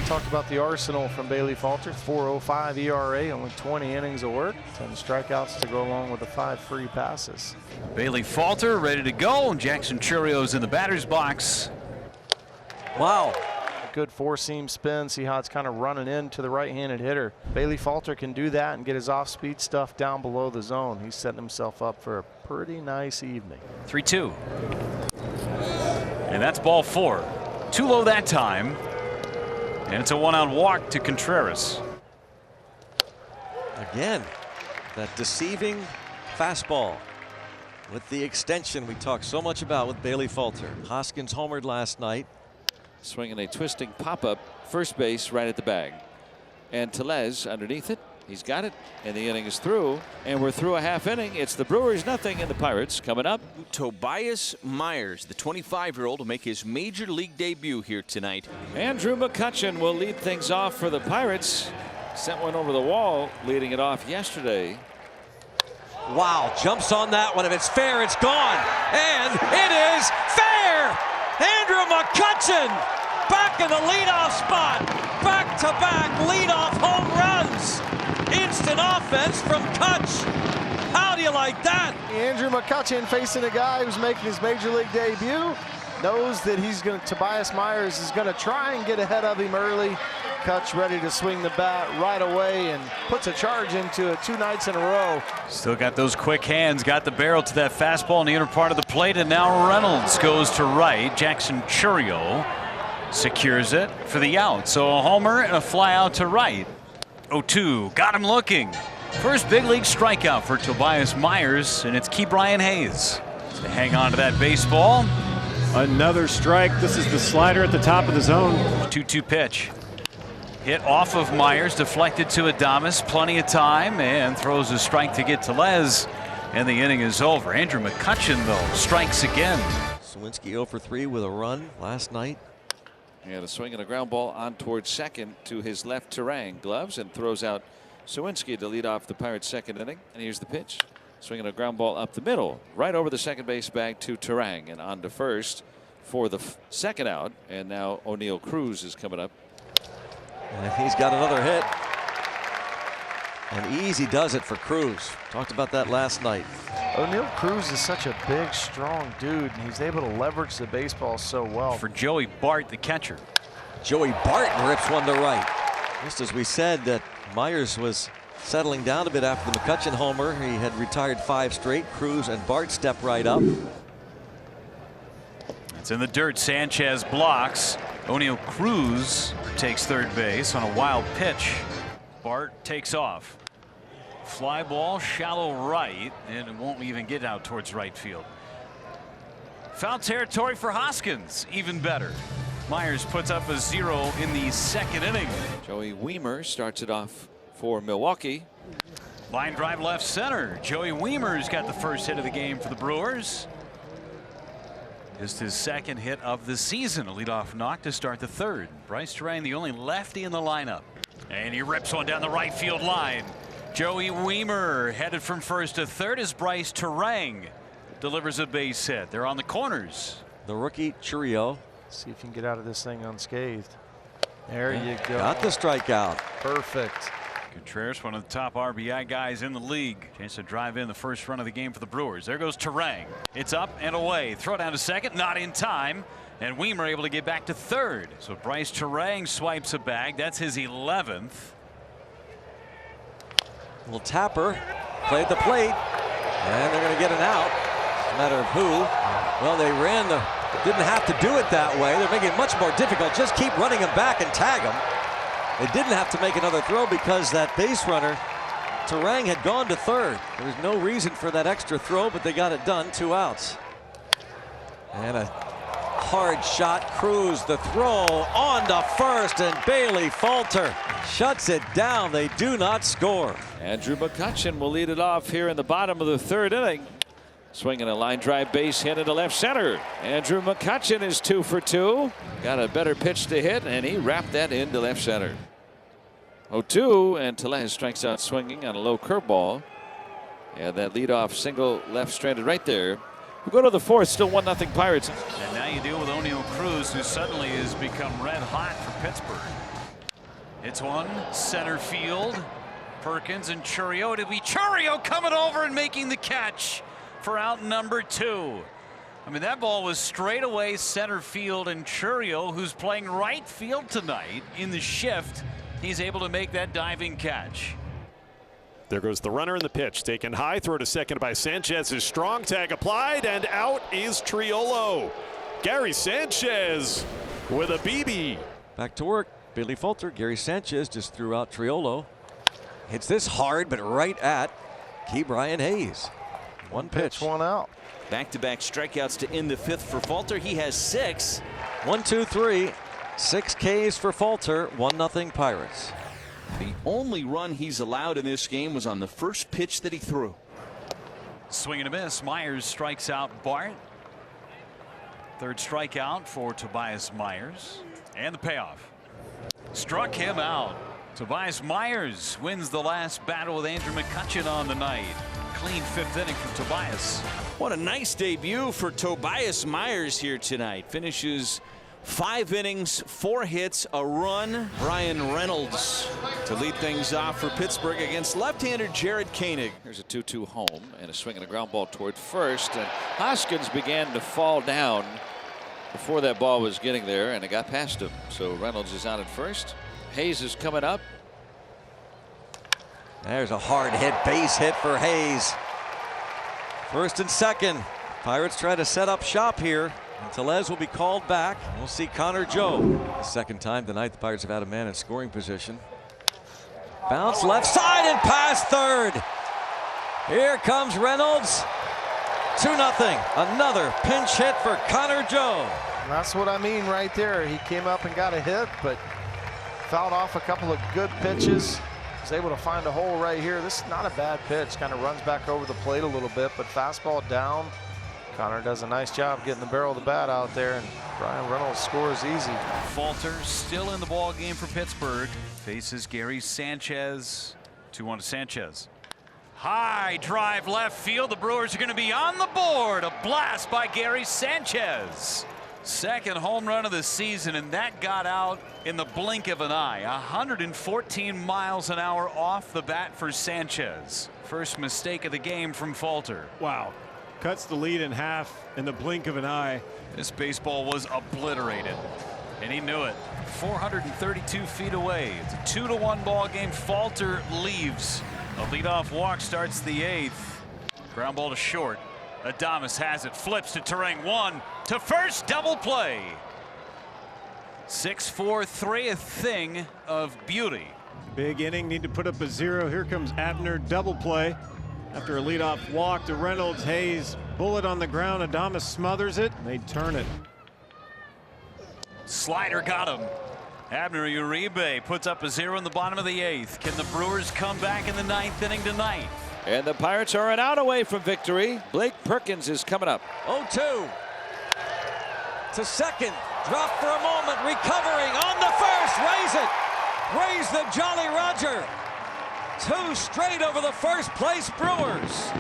we talked about the arsenal from Bailey Falter. 4.05 ERA, only 20 innings of work, 10 strikeouts to go along with the 5 free passes. Bailey Falter ready to go. Jackson Churio's in the batter's box. Wow. Good four-seam spin. See how it's kind of running into the right-handed hitter. Bailey Falter can do that and get his off-speed stuff down below the zone. He's setting himself up for a pretty nice evening. 3-2. And that's ball 4. Too low that time. And it's a 1-out walk to Contreras. Again, that deceiving fastball with the extension we talked so much about with Bailey Falter. Hoskins homered last night. Swinging a twisting pop-up first base right at the bag. And Tellez underneath it. He's got it, and the inning is through. And we're through a half inning. It's the Brewers nothing and the Pirates coming up. Tobias Meyers, the 25-year-old, will make his major league debut here tonight. Andrew McCutchen will lead things off for the Pirates. Sent one over the wall, leading it off yesterday. Wow, jumps on that one. If it's fair, it's gone. And it is fair! Andrew McCutchen back in the leadoff spot. Back-to-back leadoff home runs. Instant offense from Kutch. How do you like that? Andrew McCutchen facing a guy who's making his major league debut. Knows that Tobias Meyers is going to try and get ahead of him early. Kutch ready to swing the bat right away and puts a charge into it 2 nights in a row. Still got those quick hands, got the barrel to that fastball in the inner part of the plate, and now Reynolds goes to right. Jackson Churio secures it for the out. So a homer and a fly out to right. 0-2, got him looking. First big league strikeout for Tobias Meyers, and it's Key Brian Hayes to hang on to that baseball. Another strike. This is the slider at the top of the zone. 2-2 pitch. Hit off of Meyers, deflected to Adames, plenty of time, and throws a strike to get Tellez, and the inning is over. Andrew McCutchen, though, strikes again. Sawinski 0 for 3 with a run last night. He had a swing and a ground ball on towards second to his left Terang gloves and throws out Sawinski to lead off the Pirates' second inning. And here's the pitch. Swinging a ground ball up the middle, right over the second base bag to Terang, and on to first for the second out. And now O'Neill Cruz is coming up. And he's got another hit. And easy does it for Cruz. Talked about that last night. O'Neill Cruz is such a big, strong dude, and he's able to leverage the baseball so well. For Joey Bart, the catcher. Joey Barton rips one to right. Just as we said that Meyers was settling down a bit after the McCutchen homer. He had retired 5 straight. Cruz and Bart step right up. It's in the dirt. Sanchez blocks. O'Neill Cruz takes third base on a wild pitch. Bart takes off. Fly ball, shallow right, and it won't even get out towards right field. Foul territory for Hoskins, even better. Meyers puts up a 0 in the second inning. Joey Weimer starts it off for Milwaukee. Line drive left center. Joey Weimer's got the first hit of the game for the Brewers. Just his second hit of the season. A leadoff knock to start the third. Bryce Terang, the only lefty in the lineup. And he rips one down the right field line. Joey Weimer headed from first to third as Bryce Terang delivers a base hit. They're on the corners. The rookie Churio. See if you can get out of this thing unscathed. There you go. Got the strikeout. Perfect. Contreras, one of the top RBI guys in the league. Chance to drive in the first run of the game for the Brewers. There goes Terang. It's up and away. Throw down to second, not in time. And Weimer able to get back to third. So Bryce Terang swipes a bag. That's his 11th. Little tapper, played the plate, and they're going to get an out. No matter of who. Well, they didn't have to do it that way. They're making it much more difficult. Just keep running him back and tag him. They didn't have to make another throw because that base runner, Terang, had gone to third. There was no reason for that extra throw, but they got it done. 2 outs. And a hard shot. Cruz, the throw on to first, and Bailey Falter shuts it down. They do not score. Andrew McCutchen will lead it off here in the bottom of the third inning. Swinging a line drive base hit into left center. Andrew McCutchen is 2 for 2. Got a better pitch to hit, and he wrapped that into left center. 0-2, and Tellez strikes out swinging on a low curveball. And that leadoff single left stranded right there. We'll go to the fourth, still 1-0 Pirates. And now you deal with O'Neill Cruz, who suddenly has become red hot for Pittsburgh. It's one center field. Perkins and Chourio. It'll be Chourio coming over and making the catch for out number 2. I mean, that ball was straight away center field, and Chourio, who's playing right field tonight in the shift, he's able to make that diving catch. There goes the runner in the pitch. Taken high, throw to second by Sanchez. His strong tag applied, and out is Triolo. Gary Sanchez with a BB. Back to work. Billy Falter. Gary Sanchez just threw out Triolo. Hits this hard, but right at Brian Hayes. One pitch. One out. Back-to-back strikeouts to end the 5th for Falter. He has 6. 1, 2, 3. 6 Ks for Falter. 1-0 Pirates. The only run he's allowed in this game was on the first pitch that he threw. Swing and a miss. Meyers strikes out Bart. 3rd strikeout for Tobias Meyers. And the payoff. Struck him out. Tobias Meyers wins the last battle with Andrew McCutchen on the night. Clean 5th inning from Tobias. What a nice debut for Tobias Meyers here tonight. Finishes 5 innings, 4 hits, a run. Brian Reynolds to lead things off for Pittsburgh against left-hander Jared Koenig. Here's a 2-2 home and a swing and a ground ball toward first. And Hoskins began to fall down before that ball was getting there, and it got past him. So Reynolds is out at first. Hayes is coming up. There's a hard hit, base hit for Hayes. 1st and 2nd. Pirates try to set up shop here. And Tellez will be called back. We'll see Connor Joe. The 2nd time tonight the Pirates have had a man in scoring position. Bounce left side and past 3rd. Here comes Reynolds. 2-0. Another pinch hit for Connor Joe. That's what I mean right there. He came up and got a hit, but fouled off a couple of good pitches. Was able to find a hole right here. This is not a bad pitch. Kind of runs back over the plate a little bit, but fastball down. Connor does a nice job getting the barrel of the bat out there, and Brian Reynolds scores easy. Falter still in the ball game for Pittsburgh. Faces Gary Sanchez. 2-1 to Sanchez. High drive left field. The Brewers are going to be on the board. A blast by Gary Sanchez. 2nd home run of the season, and that got out in the blink of an eye. 114 miles an hour off the bat for Sanchez. First mistake of the game from Falter. Wow. Cuts the lead in half in the blink of an eye. This baseball was obliterated, and he knew it. 432 feet away. It's a 2-1 ball game. Falter leaves. A leadoff walk starts the 8th. Ground ball to short. Adames has it, flips to Terang, 1 to first, double play. 6-4, 3 thing of beauty. Big inning, need to put up a 0. Here comes Abner, double play. After a leadoff walk to Reynolds, Hayes, bullet on the ground. Adames smothers it. They turn it. Slider got him. Abner Uribe puts up a 0 in the bottom of the 8th. Can the Brewers come back in the 9th inning tonight? And the Pirates are an out away from victory. Blake Perkins is coming up. 0-2. To second. Drop for a moment. Recovering on the first. Raise it. Raise the Jolly Roger. 2 straight over the first place Brewers.